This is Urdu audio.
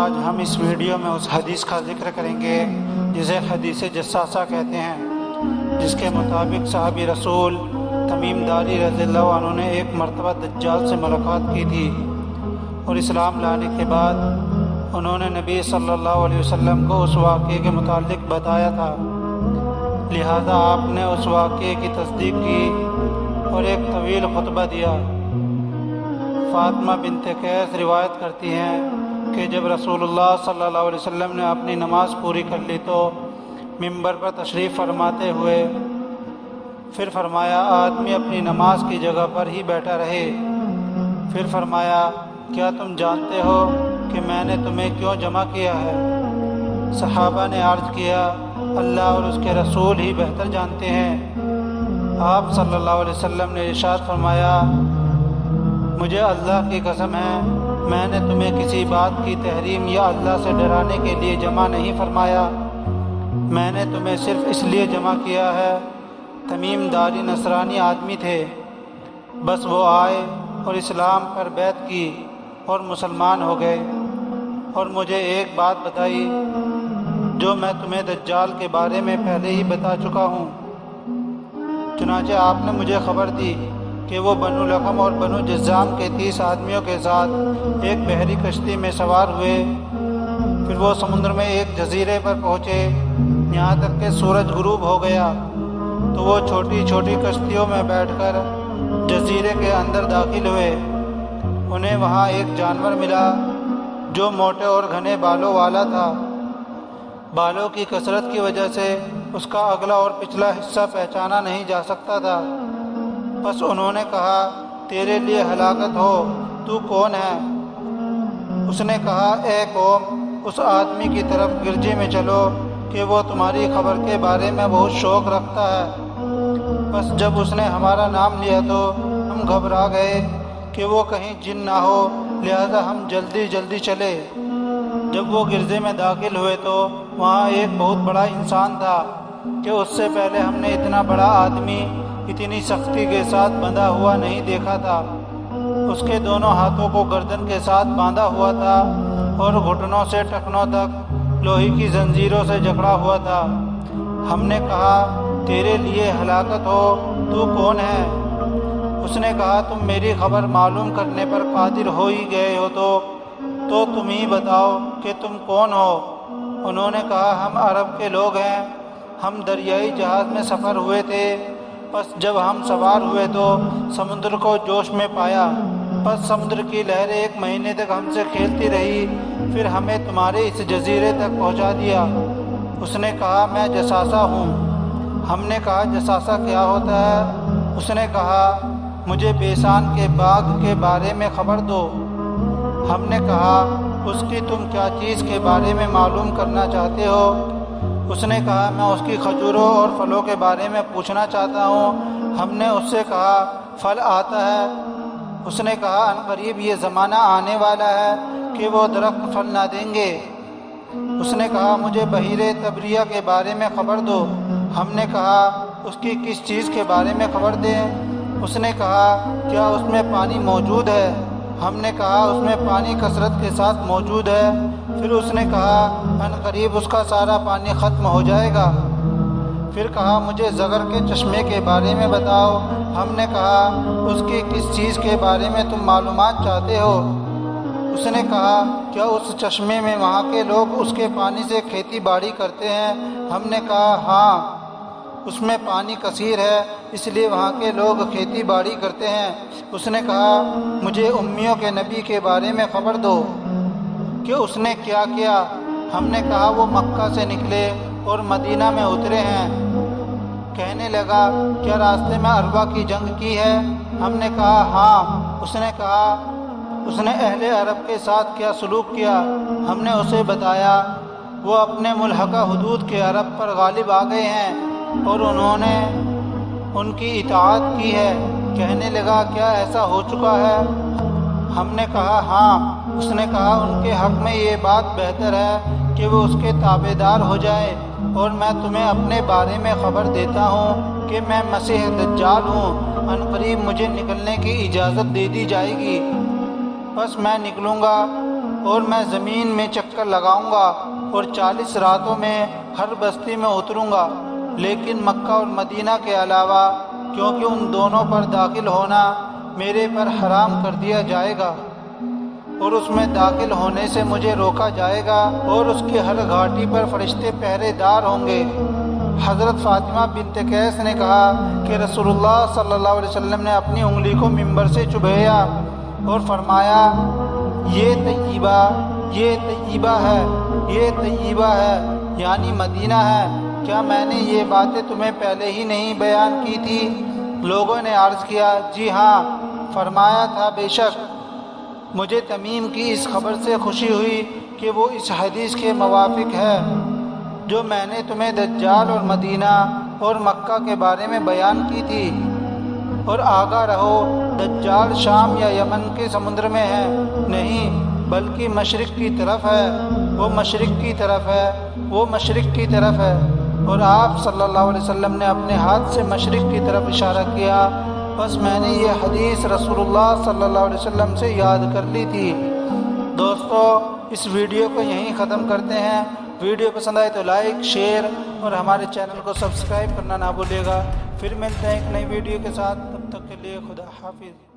آج ہم اس ویڈیو میں اس حدیث کا ذکر کریں گے جسے حدیث جساسہ کہتے ہیں، جس کے مطابق صحابی رسول تمیم داری رضی اللہ عنہ نے ایک مرتبہ دجال سے ملاقات کی تھی اور اسلام لانے کے بعد انہوں نے نبی صلی اللہ علیہ وسلم کو اس واقعے کے متعلق بتایا تھا، لہذا آپ نے اس واقعے کی تصدیق کی اور ایک طویل خطبہ دیا۔ فاطمہ بنت قیس روایت کرتی ہیں کہ جب رسول اللہ صلی اللہ علیہ وسلم نے اپنی نماز پوری کر لی تو ممبر پر تشریف فرماتے ہوئے پھر فرمایا آدمی اپنی نماز کی جگہ پر ہی بیٹھا رہے۔ پھر فرمایا کیا تم جانتے ہو کہ میں نے تمہیں کیوں جمع کیا ہے؟ صحابہ نے عرض کیا اللہ اور اس کے رسول ہی بہتر جانتے ہیں۔ آپ صلی اللہ علیہ وسلم نے ارشاد فرمایا مجھے اللہ کی قسم ہے میں نے تمہیں کسی بات کی تحریم یا اللہ سے ڈرانے کے لیے جمع نہیں فرمایا، میں نے تمہیں صرف اس لیے جمع کیا ہے۔ تمیم داری نصرانی آدمی تھے، بس وہ آئے اور اسلام پر بیعت کی اور مسلمان ہو گئے اور مجھے ایک بات بتائی جو میں تمہیں دجال کے بارے میں پہلے ہی بتا چکا ہوں۔ چنانچہ آپ نے مجھے خبر دی کہ وہ بنو لخم اور بنو جذام کے 30 آدمیوں کے ساتھ ایک بحری کشتی میں سوار ہوئے، پھر وہ سمندر میں ایک جزیرے پر پہنچے، یہاں تک کہ سورج غروب ہو گیا تو وہ چھوٹی چھوٹی کشتیوں میں بیٹھ کر جزیرے کے اندر داخل ہوئے۔ انہیں وہاں ایک جانور ملا جو موٹے اور گھنے بالوں والا تھا، بالوں کی کثرت کی وجہ سے اس کا اگلا اور پچھلا حصہ پہچانا نہیں جا سکتا تھا۔ بس انہوں نے کہا تیرے لیے ہلاکت ہو، تو کون ہے؟ اس نے کہا اے قوم اس آدمی کی طرف گرجی میں چلو کہ وہ تمہاری خبر کے بارے میں بہت شوق رکھتا ہے۔ بس جب اس نے ہمارا نام لیا تو ہم گھبرا گئے کہ وہ کہیں جن نہ ہو، لہذا ہم جلدی جلدی چلے۔ جب وہ گرجے میں داخل ہوئے تو وہاں ایک بہت بڑا انسان تھا کہ اس سے پہلے ہم نے اتنا بڑا آدمی اتنی سختی کے ساتھ بندھا ہوا نہیں دیکھا تھا۔ اس کے دونوں ہاتھوں کو گردن کے ساتھ باندھا ہوا تھا اور گھٹنوں سے ٹخنوں تک لوہے کی زنجیروں سے جکڑا ہوا تھا۔ ہم نے کہا تیرے لیے ہلاکت ہو، تو کون ہے؟ اس نے کہا تم میری خبر معلوم کرنے پر قادر ہو ہی گئے ہو تو تم ہی بتاؤ کہ تم کون ہو؟ انہوں نے کہا ہم عرب کے لوگ ہیں، ہم دریائی جہاز میں سفر ہوئے تھے، بس جب ہم سوار ہوئے تو سمندر کو جوش میں پایا، بس سمندر کی لہریں 1 مہینے تک ہم سے کھیلتی رہی، پھر ہمیں تمہارے اس جزیرے تک پہنچا دیا۔ اس نے کہا میں جساسہ ہوں۔ ہم نے کہا جساسہ کیا ہوتا ہے؟ اس نے کہا مجھے بیسان کے باغ کے بارے میں خبر دو۔ ہم نے کہا اس کی تم کیا چیز کے بارے میں معلوم کرنا چاہتے ہو؟ اس نے کہا میں اس کی کھجوروں اور پھلوں کے بارے میں پوچھنا چاہتا ہوں۔ ہم نے اس سے کہا پھل آتا ہے؟ اس نے کہا عنقریب یہ زمانہ آنے والا ہے کہ وہ درخت پھل نہ دیں گے۔ اس نے کہا مجھے بحیرہ طبریہ کے بارے میں خبر دو۔ ہم نے کہا اس کی کس چیز کے بارے میں خبر دیں؟ اس نے کہا کیا اس میں پانی موجود ہے؟ ہم نے کہا اس میں پانی کثرت کے ساتھ موجود ہے۔ پھر اس نے کہا عنقریب اس کا سارا پانی ختم ہو جائے گا۔ پھر کہا مجھے زغر کے چشمے کے بارے میں بتاؤ۔ ہم نے کہا اس کی کس چیز کے بارے میں تم معلومات چاہتے ہو؟ اس نے کہا کیا اس چشمے میں وہاں کے لوگ اس کے پانی سے کھیتی باڑی کرتے ہیں؟ ہم نے کہا ہاں، اس میں پانی کثیر ہے اس لیے وہاں کے لوگ کھیتی باڑی کرتے ہیں۔ اس نے کہا مجھے امیوں کے نبی کے بارے میں خبر دو کہ اس نے کیا کیا۔ ہم نے کہا وہ مکہ سے نکلے اور مدینہ میں اترے ہیں۔ کہنے لگا کیا راستے میں عربہ کی جنگ کی ہے؟ ہم نے کہا ہاں۔ اس نے کہا اس نے اہل عرب کے ساتھ کیا سلوک کیا؟ ہم نے اسے بتایا وہ اپنے ملحقہ حدود کے عرب پر غالب آ گئے ہیں اور انہوں نے ان کی اطاعت کی ہے۔ کہنے لگا کیا ایسا ہو چکا ہے؟ ہم نے کہا ہاں۔ اس نے کہا ان کے حق میں یہ بات بہتر ہے کہ وہ اس کے تابع دار ہو جائے، اور میں تمہیں اپنے بارے میں خبر دیتا ہوں کہ میں مسیح دجال ہوں، عنقریب مجھے نکلنے کی اجازت دے دی جائے گی، بس میں نکلوں گا اور میں زمین میں چکر لگاؤں گا اور 40 راتوں میں ہر بستی میں اتروں گا، لیکن مکہ اور مدینہ کے علاوہ، کیونکہ ان دونوں پر داخل ہونا میرے پر حرام کر دیا جائے گا، اور اس میں داخل ہونے سے مجھے روکا جائے گا، اور اس کی ہر گھاٹی پر فرشتے پہرے دار ہوں گے۔ حضرت فاطمہ بنت قیس نے کہا کہ رسول اللہ صلی اللہ علیہ وسلم نے اپنی انگلی کو ممبر سے چبھیا اور فرمایا، یہ طیبہ، یہ طیبہ ہے، یہ طیبہ ہے، یعنی مدینہ ہے۔ کیا میں نے یہ باتیں تمہیں پہلے ہی نہیں بیان کی تھی؟ لوگوں نے عرض کیا، جی ہاں۔ فرمایا تھا، بے شک مجھے تمیم کی اس خبر سے خوشی ہوئی کہ وہ اس حدیث کے موافق ہے جو میں نے تمہیں دجال اور مدینہ اور مکہ کے بارے میں بیان کی تھی، اور آگاہ رہو، دجال شام یا یمن کے سمندر میں ہے نہیں، بلکہ مشرق کی طرف ہے، وہ مشرق کی طرف ہے، وہ مشرق کی طرف ہے۔ اور آپ صلی اللہ علیہ وسلم نے اپنے ہاتھ سے مشرق کی طرف اشارہ کیا، بس میں نے یہ حدیث رسول اللہ صلی اللہ علیہ وسلم سے یاد کر لی تھی۔ دوستو، اس ویڈیو کو یہیں ختم کرتے ہیں۔ ویڈیو پسند آئے تو لائک، شیئر اور ہمارے چینل کو سبسکرائب کرنا نہ بھولیے گا۔ پھر ملتے ہیں ایک نئی ویڈیو کے ساتھ، تب تک کے لیے خدا حافظ۔